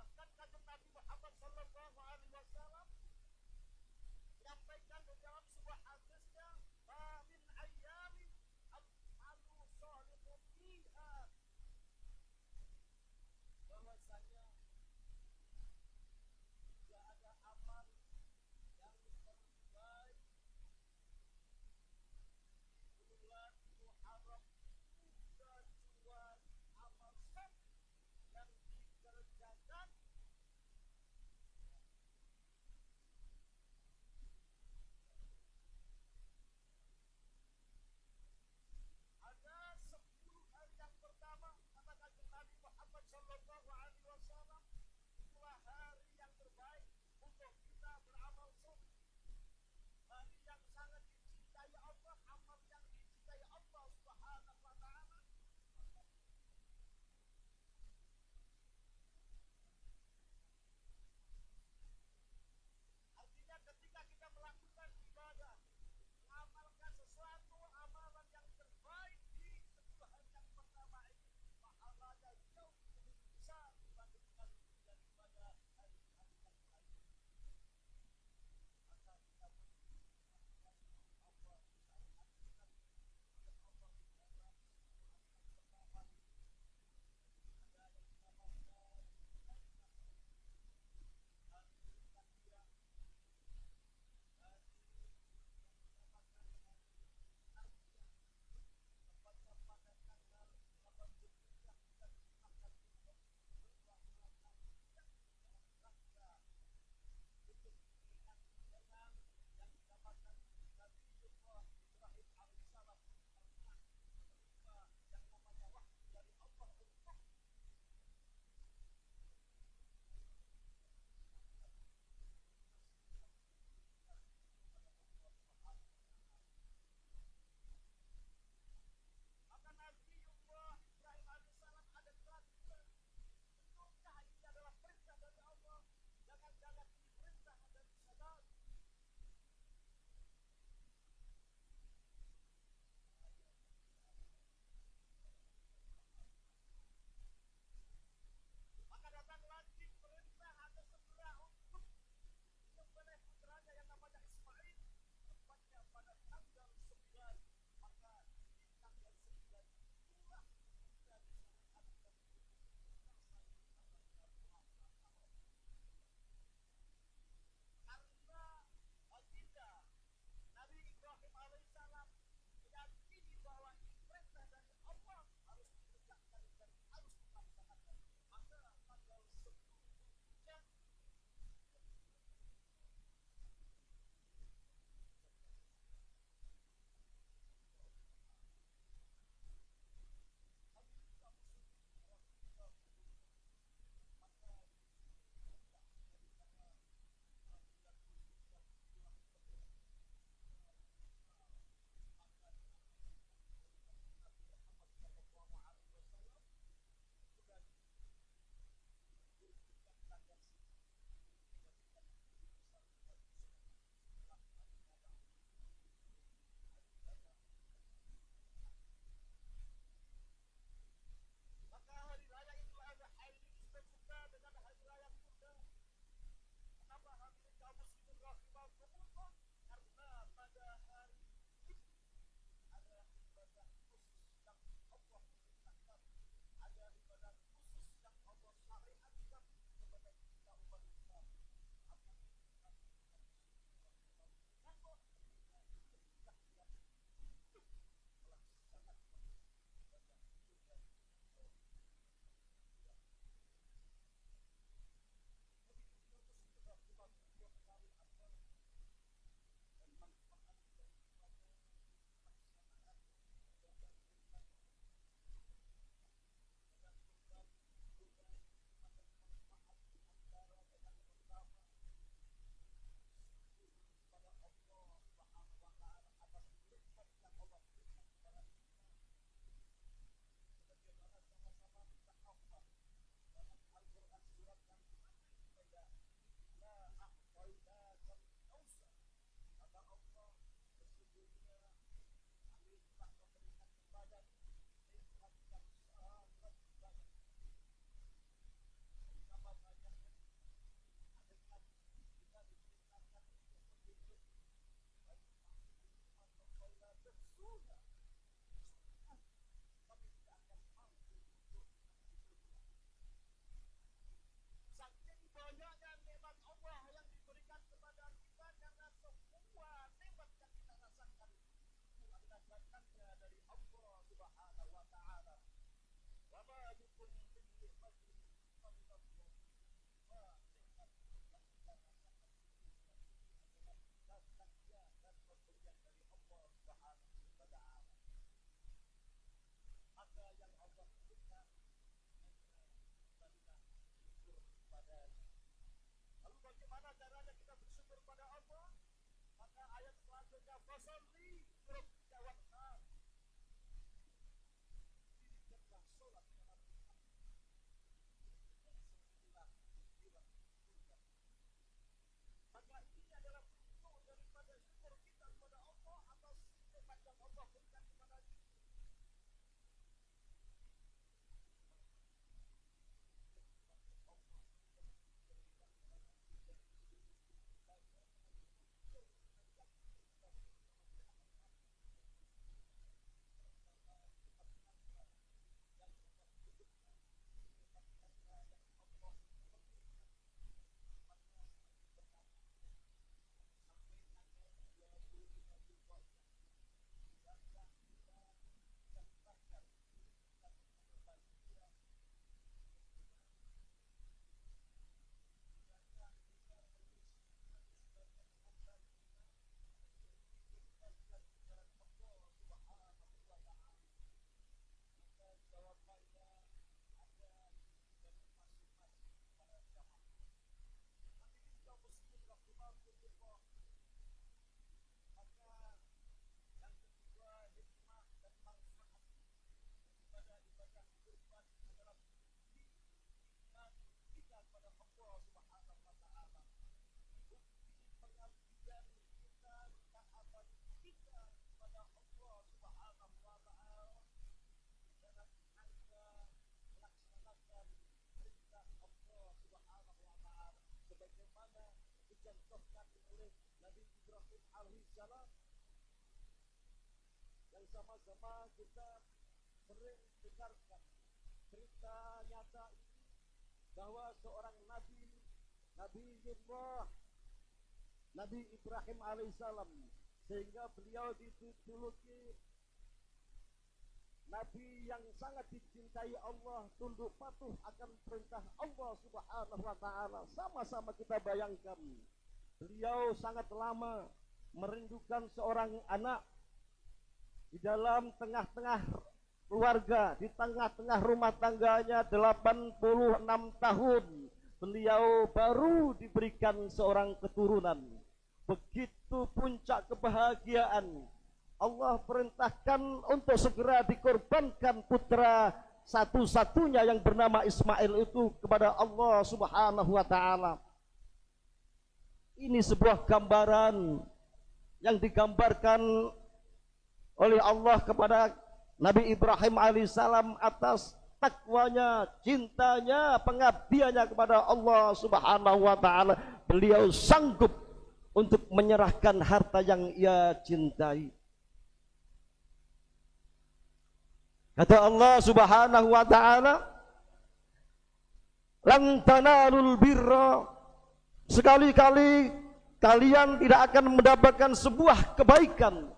Bahkan yang sama-sama kita sering dengarkan cerita nyata ini, bahwa seorang Nabi Ibrahim alaihissalam, sehingga beliau dijuluki Nabi yang sangat dicintai Allah, tunduk patuh akan perintah Allah Subhanahu wa ta'ala. Sama-sama kita bayangkan, beliau sangat lama merindukan seorang anak di dalam tengah-tengah keluarga, di tengah-tengah rumah tangganya 86 tahun beliau baru diberikan seorang keturunan. Begitu puncak kebahagiaan, Allah perintahkan untuk segera dikorbankan putra satu-satunya yang bernama Ismail itu kepada Allah Subhanahu wa ta'ala. Ini sebuah gambaran yang digambarkan oleh Allah kepada Nabi Ibrahim alaihissalam atas takwanya, cintanya, pengabdiannya kepada Allah Subhanahu wa ta'ala. Beliau sanggup untuk menyerahkan harta yang ia cintai. Kata Allah Subhanahu wa ta'ala, "Lan tanalul birra," sekali-kali kalian tidak akan mendapatkan sebuah kebaikan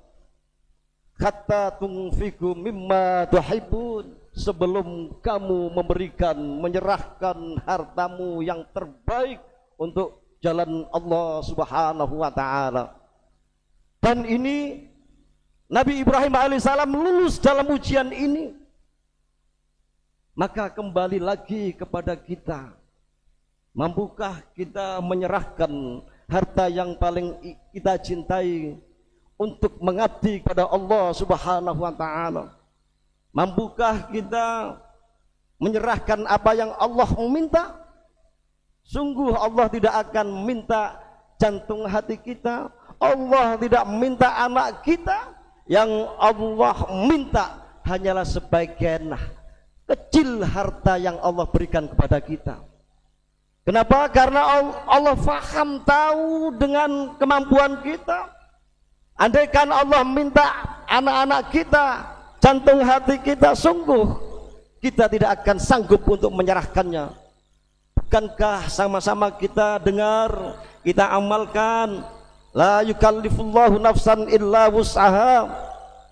hatta tunfiqu mimma tuhibbun, sebelum kamu memberikan, menyerahkan hartamu yang terbaik untuk jalan Allah Subhanahu wa ta'ala. Dan ini Nabi Ibrahim alaihissalam lulus dalam ujian ini. Maka kembali lagi kepada kita, mampukah kita menyerahkan harta yang paling kita cintai untuk mengabdi kepada Allah Subhanahu wa ta'ala? Mampukah kita menyerahkan apa yang Allah meminta? Sungguh Allah tidak akan minta jantung hati kita, Allah tidak minta anak kita. Yang Allah minta hanyalah sebagian kecil harta yang Allah berikan kepada kita. Kenapa? Karena Allah faham, tahu dengan kemampuan kita. Andaikan Allah minta anak-anak kita, jantung hati kita, sungguh kita tidak akan sanggup untuk menyerahkannya. Bukankah sama-sama kita dengar, kita amalkan, la yukallifullahu nafsan illa wus'aha.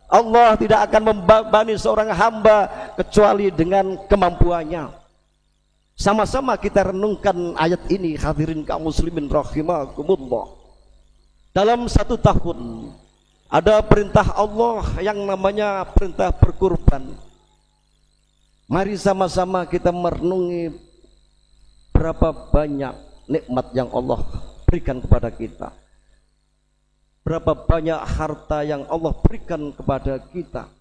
Allah tidak akan membebani seorang hamba kecuali dengan kemampuannya. Sama-sama kita renungkan ayat ini, hadirin kaum muslimin rahimakumullah. Dalam 1 tahun ada perintah Allah yang namanya perintah berkurban. Mari sama-sama kita merenungi berapa banyak nikmat yang Allah berikan kepada kita, berapa banyak harta yang Allah berikan kepada kita.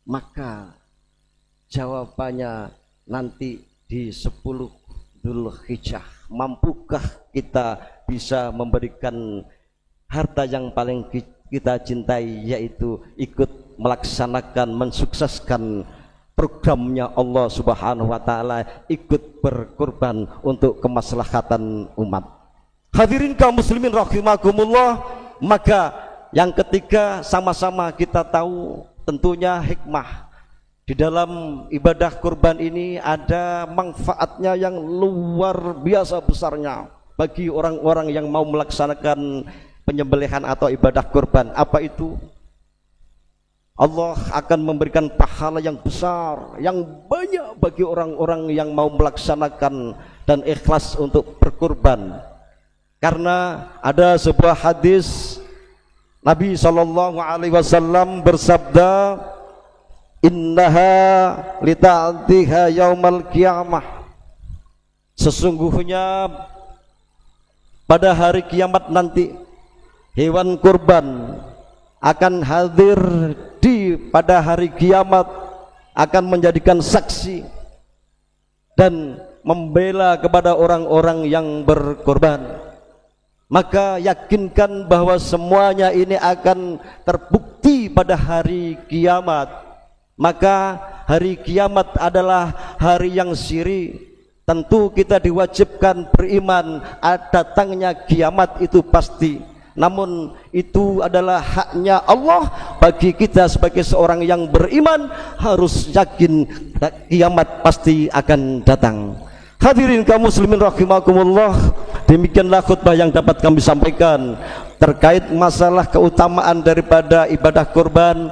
Maka jawabannya nanti di 10 Dzulhijjah. Mampukah kita bisa memberikan harta yang paling kita cintai, yaitu ikut melaksanakan, mensukseskan programnya Allah Subhanahu wa taala, ikut berkorban untuk kemaslahatan umat. Hadirin kaum muslimin rahimakumullah. Maka yang ketiga, sama-sama kita tahu tentunya hikmah di dalam ibadah kurban ini ada manfaatnya yang luar biasa besarnya bagi orang-orang yang mau melaksanakan penyembelihan atau ibadah kurban. Apa itu? Allah akan memberikan pahala yang besar, yang banyak bagi orang-orang yang mau melaksanakan dan ikhlas untuk berkurban. Karena ada sebuah hadis Nabi SAW bersabda, innaha lita'tiha yaumal qiyamah, sesungguhnya pada hari kiamat nanti hewan kurban akan hadir pada hari kiamat, akan menjadikan saksi dan membela kepada orang-orang yang berkorban. Maka yakinkan bahwa semuanya ini akan terbukti pada hari kiamat. Maka hari kiamat adalah hari yang siri. Tentu kita diwajibkan beriman datangnya kiamat itu pasti. Namun itu adalah haknya Allah. Bagi kita sebagai seorang yang beriman harus yakin kiamat pasti akan datang. Hadirin kaum muslimin rahimakumullah, demikianlah khutbah yang dapat kami sampaikan terkait masalah keutamaan daripada ibadah kurban.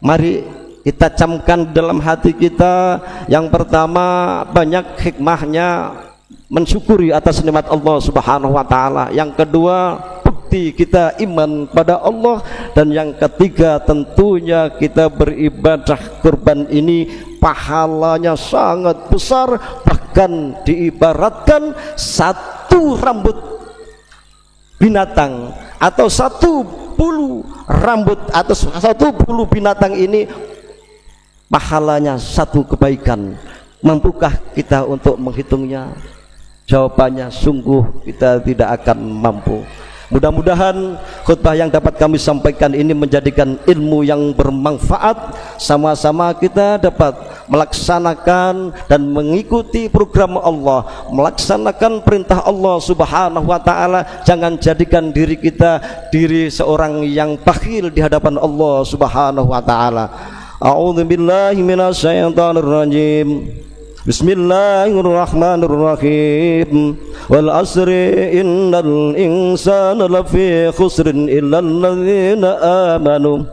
Mari kita camkan dalam hati kita. Yang pertama, banyak hikmahnya mensyukuri atas nikmat Allah Subhanahu wa taala. Yang kedua, bukti kita iman pada Allah. Dan yang ketiga, tentunya kita beribadah kurban ini pahalanya sangat besar, bahkan diibaratkan satu rambut binatang atau satu bulu rambut atau satu bulu binatang ini pahalanya satu kebaikan. Mampukah kita untuk menghitungnya? Jawabannya sungguh kita tidak akan mampu. Mudah-mudahan khutbah yang dapat kami sampaikan ini menjadikan ilmu yang bermanfaat. Sama-sama kita dapat melaksanakan dan mengikuti program Allah, melaksanakan perintah Allah Subhanahu wa taala. Jangan jadikan diri kita diri seorang yang bakhil di hadapan Allah Subhanahu wa taala. A'udzu billahi minasyaitonir rajim. Bismillahirrahmanirrahim. Wal asri innal insana lafi khusrin illal ladzina amanu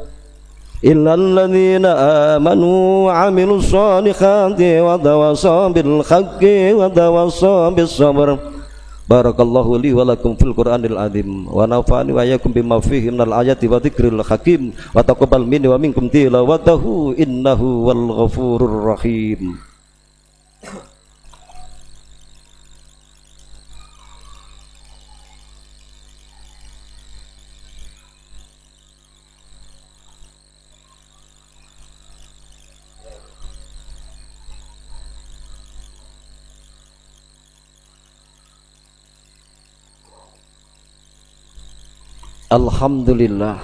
wa amilus solihati wa tawasaw bil haqqi wa tawasaw bis sabr. Barakallahu li wa lakum fil Qur'anil azim wa nafa'ani wa iyyakum bima fihi minal ayati wa dzikril hakim wa taqabbal minni wa minkum tilawatahu innahu wal ghafurur rahim. Alhamdulillah,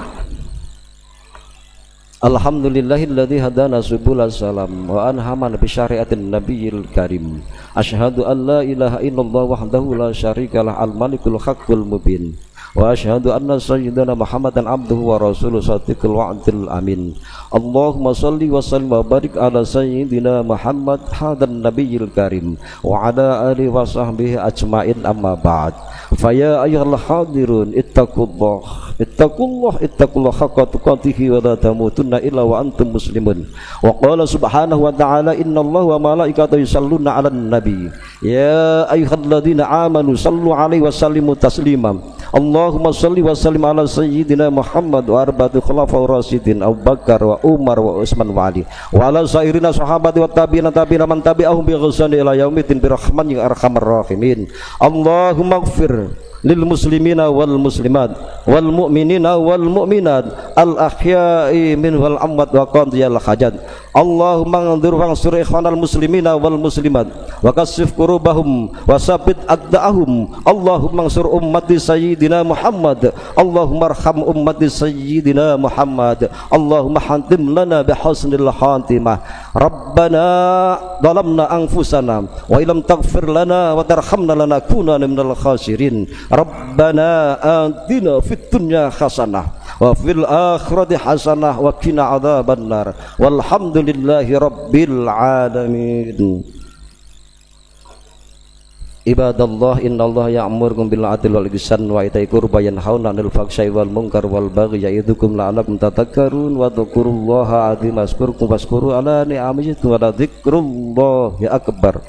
alhamdulillahilladzi hadana subulas salam wa anhamana bi syariatin nabiyil karim. Asyhadu an la ilaha illallah wahdahu la syarikalah al malikul haqqul mubin wa asyhadu anna sayyidana Muhammadan abduhu wa rasuluhu shadiqul wa'dil amin. Allahumma shalli wa sallim wa barik ala sayyidina Muhammad hadan nabiyil karim wa ala alihi wa sahbihi ajmain, amma ba'd. Faya ayyuhal hadirun ittaqullah ittaqullaha haqqa tuqatih wa la tamutunna illa wa antum muslimun. Wa qala subhanahu wa ta'ala innallaha wa malaikatahu yusalluna 'alan nabi ya ayyuhalladzina amanu sallu 'alaihi wa sallimu taslima. Allahumma salli wa sallim ala sayyidina Muhammad wa arba'ati khulafaur rasyidin Abu Bakar wa Umar wa Utsman wa Ali wa ala sairina sahabati wa tabi'ina man tabi'ahum bi ihsani ila yaumiddin bi rahmatika ya arhamar rahimin. Allahumma ighfir lil muslimina wal muslimat wal mu'minina wal mu'minat al ahya'i min wal amwat wa qadiyal hajat. Allahumma anzur fansur ikhwanal muslimina wal muslimat wa kasif kurubahum wa sabit aqda'ahum. Allahumma ansur ummati sayyidina Muhammad. Allahumma arham ummati sayyidina Muhammad. Allahumma hantim lana bihusnil khatimah. Rabbana zalamna anfusana wa illam taghfir lana wa tarhamna lanakunanna minal khasirin. Rabbana atina fid dunya hasanah wa fil akhirati hasanah wa qina adzabannar. Walhamdulillahi rabbil alamin. Ibadallah innallaha ya'murukum bil 'adli wal ihsan wa ita'i qurba yanhauna 'anil fahsya'i wal munkar wal baghi ya'idukum la'allakum tadhakkarun wa dhkurullaha 'azima azkurkum washkuru ala ni'amihi wa la dzikrullahi akbar.